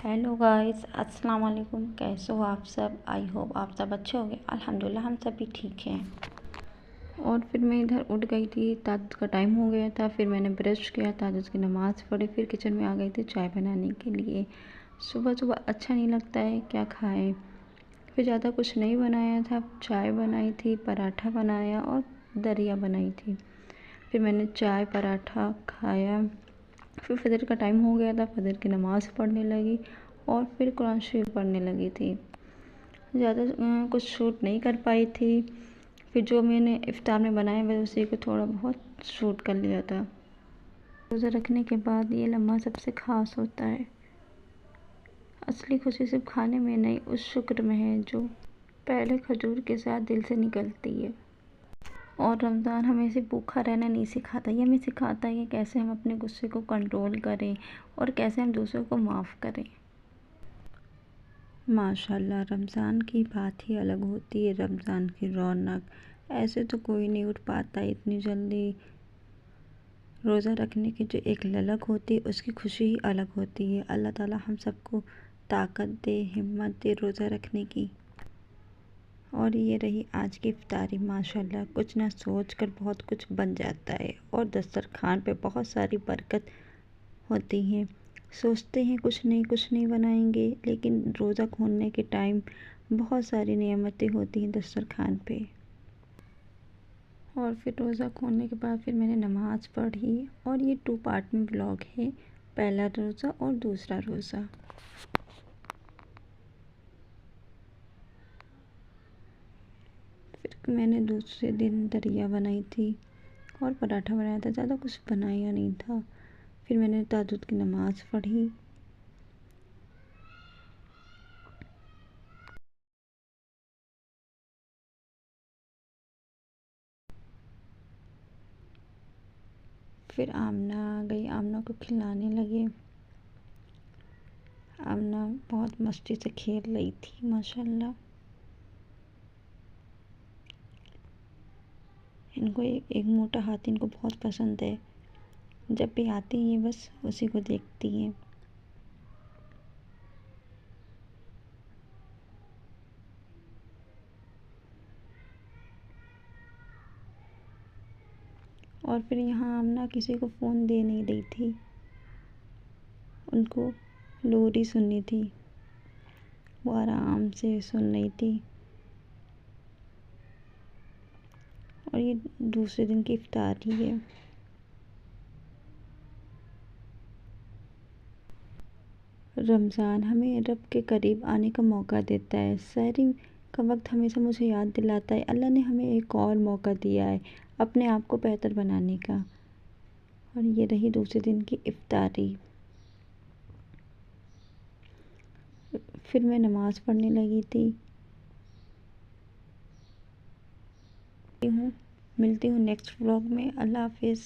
Hello guys, अस्सलाम वालेकुम। कैसे हो आप सब? आई होप आप सब अच्छे होंगे। अल्हम्दुलिल्लाह हम सब भी ठीक हैं। और फिर मैं इधर उठ गई थी, ताजुद का टाइम हो गया था। फिर मैंने ब्रश किया, ताजुद की नमाज़ पढ़ी, फिर किचन में आ गई थी चाय बनाने के लिए। सुबह सुबह अच्छा नहीं लगता है, क्या खाएं। फिर ज़्यादा कुछ नहीं बनाया था, चाय बनाई थी, पराठा बनाया और दरिया बनाई थी। फिर मैंने चाय पराठा खाया। फिर फजर का टाइम हो गया था, फजर की नमाज़ पढ़ने लगी और फिर कुरान शरीफ पढ़ने लगी थी। ज़्यादा कुछ शूट नहीं कर पाई थी। फिर जो मैंने इफ्तार में बनाया वह उसी को थोड़ा बहुत शूट कर लिया था। रोज़ा रखने के बाद ये लम्हा सबसे ख़ास होता है। असली खुशी सिर्फ खाने में नहीं, उस शुक्र में है जो पहले खजूर के साथ दिल से निकलती है। और रमज़ान हमें सिर्फ भूखा रहना नहीं सिखाता, ये हमें सिखाता है कि कैसे हम अपने गुस्से को कंट्रोल करें और कैसे हम दूसरों को माफ़ करें। माशाल्लाह, रमज़ान की बात ही अलग होती है। रमज़ान की रौनक ऐसे तो कोई नहीं उठ पाता इतनी जल्दी। रोज़ा रखने की जो एक ललक होती है उसकी खुशी ही अलग होती है। अल्लाह ताला हम सबको ताकत दे, हिम्मत दे रोज़ा रखने की। और ये रही आज की इफ्तारी। माशाल्लाह, कुछ ना सोच कर बहुत कुछ बन जाता है और दस्तरखान पे बहुत सारी बरकत होती है। सोचते हैं कुछ नहीं बनाएंगे, लेकिन रोज़ा खोलने के टाइम बहुत सारी नेमतें होती हैं दस्तरखान पे। और फिर रोज़ा खोलने के बाद फिर मैंने नमाज़ पढ़ी। और ये 2 पार्ट में व्लॉग है, पहला रोज़ा और दूसरा रोज़ा। फिर मैंने दूसरे दिन दरिया बनाई थी और पराठा बनाया था, ज़्यादा कुछ बनाया नहीं था। फिर मैंने ताजुद की नमाज़ पढ़ी। फिर आमना आ गई, आमना को खिलाने लगे। आमना बहुत मस्ती से खेल रही थी माशाल्लाह। इनको एक मोटा हाथी इनको बहुत पसंद है। जब भी आती हैं ये बस उसी को देखती हैं। और फिर यहाँ आमना किसी को फ़ोन दे नहीं रही थी, उनको लोरी सुननी थी। वो आराम से सुन रही थी। और ये दूसरे दिन की इफ्तारी है। रमज़ान हमें रब के करीब आने का मौका देता है। सहरी का वक्त हमेशा मुझे याद दिलाता है अल्लाह ने हमें एक और मौका दिया है अपने आप को बेहतर बनाने का। और ये रही दूसरे दिन की इफ्तारी। फिर मैं नमाज़ पढ़ने लगी थी। मिलती हूँ नेक्स्ट व्लॉग में। अल्लाह हाफिज़।